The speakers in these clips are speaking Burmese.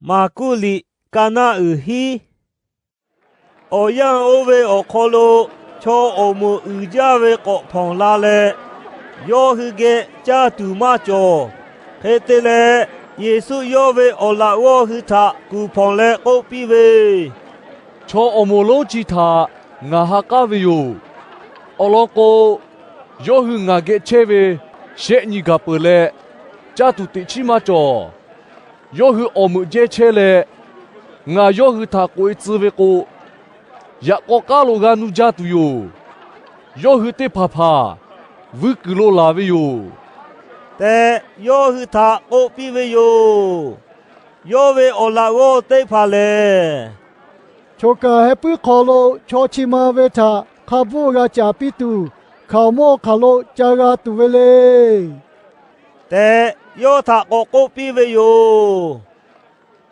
马古里加纳尔希，我让我为我考虑，从我们日家为国旁拉来，要去个家杜马做，黑的嘞，耶稣要为我拉我去他古旁来我比为，从我们老吉他我哈卡为哟，我老哥要去我个车为，写你个不来，家杜地起马做。要去我们这车嘞，我要去他过一次为过，也我家路个奴家都有，要去的爸爸，5 kilo 拉为有，但要去他我比为有，要为我拉我对怕嘞。cho cả hai bữa khó lộ cho chi mà về thà khá vô ra trả bí tù khảo mô khá lộ trả ra tù về lêแต่要他我我比为有，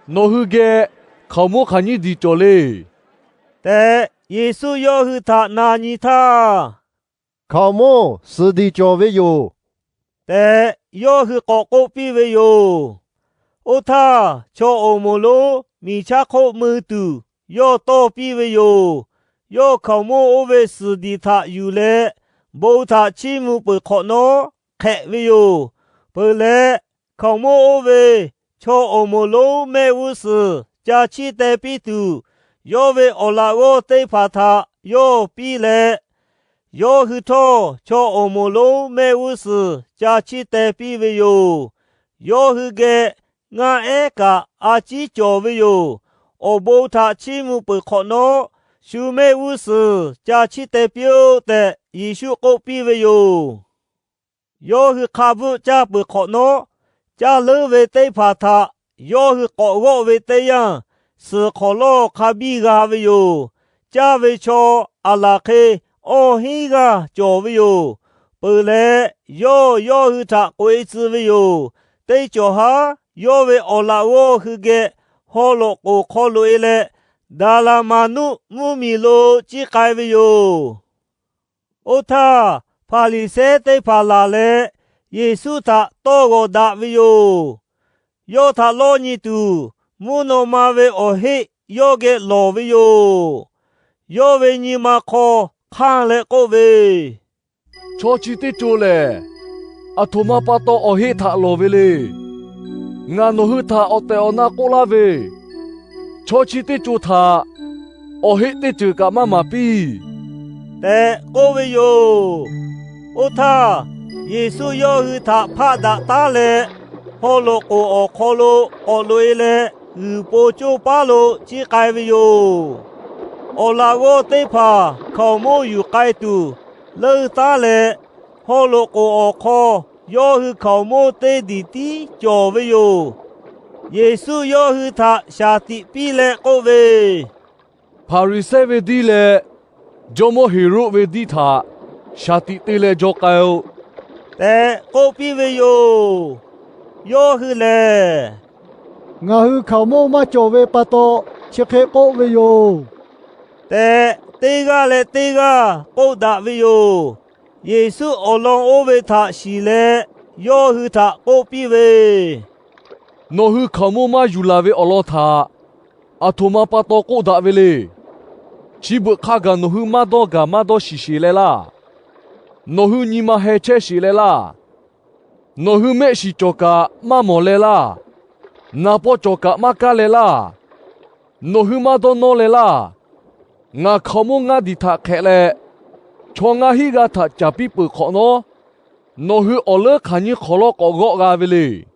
那去个考莫看你的着嘞，แต่耶稣要去他拿你他，考莫是的教会有，แต่要去我我比为有，我他cho我们路米恰口มือตู要多比为有，要考莫我为是的他有嘞，无他起木不可能开为有。本来考莫我为cho我们路没有事，加起代比度，要为我拉我对怕他，要比嘞，要去托cho我们路没有事，加起代比为有，要去个俺爱个阿基教为有，我无他起木不可能，就没有事，加起代表的艺术个比为有。要去卡布加不可能，加勒为对怕他，要去搞我为对样，是可乐卡比个为有，加为错阿拉克哦嘿个叫为有，本来要去他规制为有，对叫哈要为阿拉我去个好了个考虑嘞，达拉马努木米罗只改为有，哦他。帕里塞对帕拉嘞，耶稣他多个大为有，要他老尼度，木诺马为哦嘿，要个老为有，要为你马考看了个为，错起的着嘞，阿托马巴多哦嘿他老为嘞，俺诺去他哦在哦那过拉为，错起的着他，哦嘿的着个妈妈比，但个为有。我他耶稣要去他怕打嘞，好了个哦考了哦累嘞，不就罢了，只改为有。我那个对怕考没有改度，累打嘞，好了个哦考要去考没对的教为有。耶稣要去他下地比嘞个位，帕里塞为地嘞，就莫 hero 为地他。下地地嘞就该有，但个比为有，要去嘞。ngà hư khảo mô mà cho về bà tô chiếc hệ cổ về yoแต่对个嘞对个，个大为有，耶稣我让我为他洗嘞，要去他个比为。那去考莫嘛有来为阿拉他，阿托马巴多过大为嘞，只不卡个那去马多个马多洗洗来啦。那去你妈还吃洗来啦，那去没洗做个妈莫来啦，那不做个妈干来啦，那去马多弄来啦，我考莫我的他开嘞，从我去个他加比不可能，那去阿拉看你考了个个个为嘞，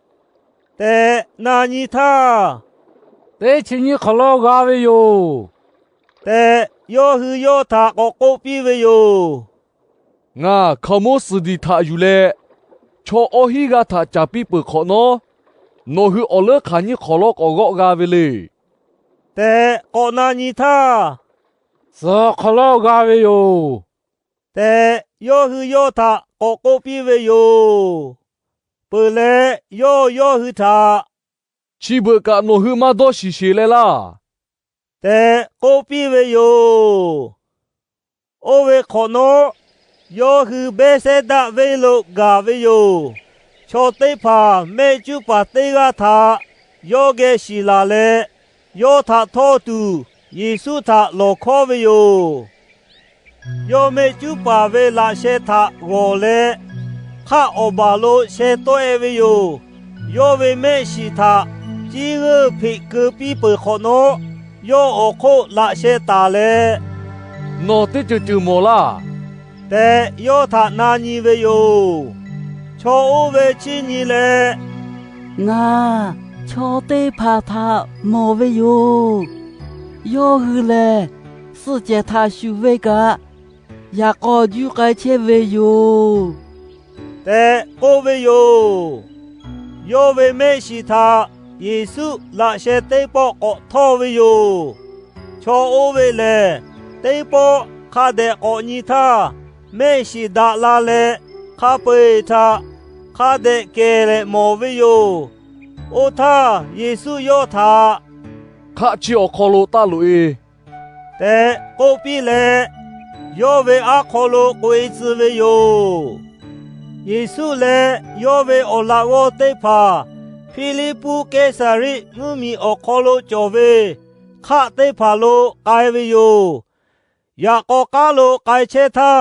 แต่นานีท่า แต่ชิญขลอกาเวโย แต่要去要他个比为有。我考莫是的他有嘞，从阿去个他加比不可能，那去阿拉看你考了个个个为嘞，แต่个นานีท่า สขลอกาเวโย แต่要去要他个比为有。本来要去他，只不过那去马多洗洗来啦，แต่个比为有。我为可能要去白色的为了个为有，瞧对怕没就把对个他。ယောဂဲရှိလာလေယောထထောတူယေစုထလောခေါ်ဝေယိုယောမေကျူပါဝေလာရှေထဝောလေခါအဘာလိုရှေတိုအေဝေယိုယောဝေမေရှိထကြီးရဖိကပီပေခေါနောယောအခုလာရှေတာလေနော်တိကျကျမောလာแต่ယောထနာညီဝေယိုချောအိုဝေချင်းညီလေငါချောတေဖာဖာမောဝေယိုယောဟူလေ世界他许为个呀高就该切为哟แต่โกဝေယိုယောဝေမေရှိထယေစုလာရှေတေပေါကိုထောဝေယိုချောအိုဝေလေတေပေါခါတဲ့ကိုညီသာမေရှိဒါလာလေခါပေသာခါတဲ့ကဲလေမောဝေယိုအိုသာယေစုယောသာခါချီအခေါ်လို့တလူအေแต่ကိုပြီလေယောဝေအခါလို့ကိုယ်စဝေယိုယေစုလေယောဝေအလာဝတေဖာဖိလိပ္ပုကေဆာရိငုမီအခါလို့ကြောဝေခါတေဖာလို့အိုင်ဝေယိုယာကောကာလို့အိုင်ချေသာ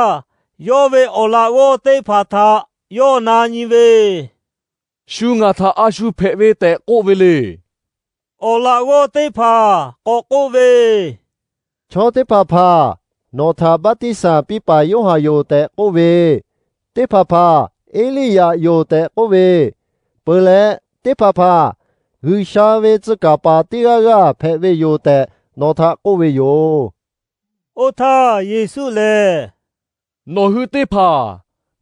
ယောဝေအလာဝတေဖာသာယောနာညီဝေရှုငါသာအရှုဖဲဝေတဲ့ကိုဝေလေအလာဝတေဖာကိုဝေချောတေဖာဖာနောသာဘတိစာပိပါယောဟာယောတဲ့ကိုဝေတေဖာဖာအေလိယာယောတဲ့ကိုဝေပလေတေဖာဖာဂူရှာဝေဇကပါတိဂါဖဲဝေယောတဲ့နောသာကိုဝေယောအိုသာယေစုလေနော်ဟူတေဖာ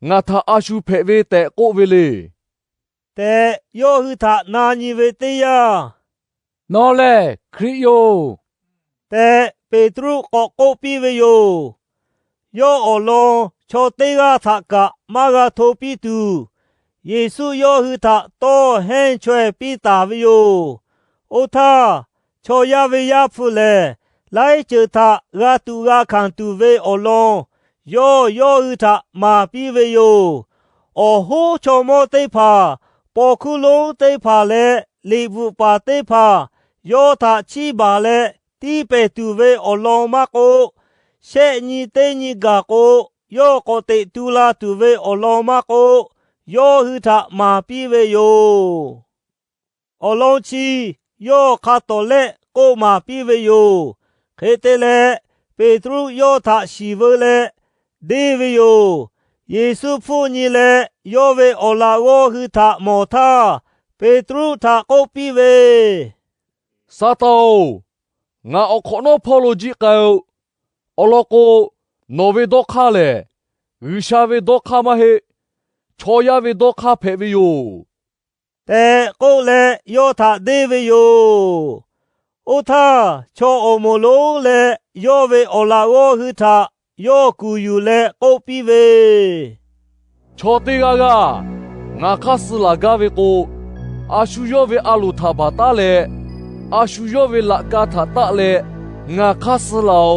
ငါသာအရှုဖဲဝေတဲ့ကိုဝေလေแต่ယောဟူသာနာညီဝေတေယနော်လေခရစ်ယောแต่เปตรุကိုပိဝေယိုယောအလောချောတေဂါသကမာဂါထိုပိတူယေစုယောဟူသာတောဟန်ချွဲပိတာဝေယိုအိုသာချောယဝေယဖူလေလိုက်ချသာဂါတူဂါခန်တူဝေအလောယောဟူသာမာပိဝေယိုအဟိုချောမောတေဖာပေါ်ခုလုံးတေဖာလေလီဘူးပါတေဖာယောသာချီပါလေတီပေတူဝေအလောမကိုရှေညီတေညီဂါကိုယောကိုတေတူလာတူဝေအလောမကိုယောဟူသာမာပိဝေယိုအလောချီယောခါတိုလေကိုမာပိဝေယိုခေတေလေပေတရုယောသာရှိဝလေဒေဝေယိုယေစုဖူညီလေယောဝေအလာဝဟူသာမောသာပေတရုသာကိုပိဝေစာတောငါအခနောဖောလိုဂျီကောအလောကိုနိုဝေဒိုခါလေဝီရှာဝေဒိုခါမဟေချောယဝေဒိုခါဖဲဝေယိုแต่ကိုလေယောသာဒေဝေယိုအိုသာချောအမလိုလေယောဝေအလာဝဟူသာယောကူယူလေကိုပိဝေချောတေဂါကငါခါစလာဂါဝေကိုအာရှူယောဝေအလူသာဘာတာလေอาชูโยเวลากาถาตะเลงาคาสลาว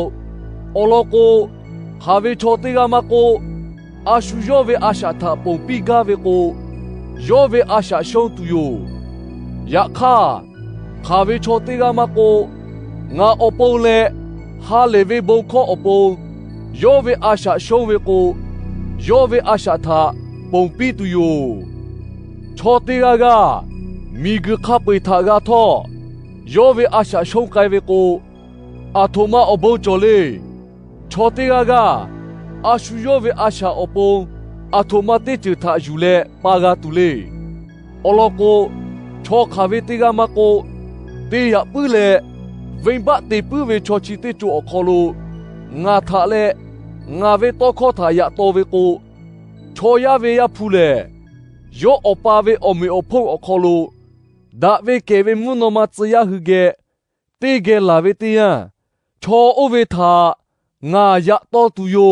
โอโลโกฮาเวโชติกามาโกอาชูโยเวอาชาทาปงปีกาเวโกโยเวอาชาชงตุโยยะคาฮาเวโชติกามาโกงาโอโปเลฮาเลเวบงโคโอโปโยเวอาชาชงเวโกโยเวอาชาทาปงปีตุโยโชติกากามีกะคาเปทากาทอယောဝေအရှာရှုံးကိုင်ဝေကိုအထုမအဘိုချိုလေချောတေဂါအရှူယောဝေအရှာအပုံအထုမတေချတာယူလေပါဂါတူလေအလောကိုချောခါဝေတေဂါမကိုတေရပူလေဝိမ္ဘတေပူဝေချောချီတေချူအခလိုငါထာလေငါဝေတောခောထာယတောဝေကိုချောယဝေယဖူလေယောအပါဝေအမေအဖုံအခလိုဒါဝေကေဝေမုနောမtsya hu ge te ge la ve te ya cho o ve tha nga ya to tu yo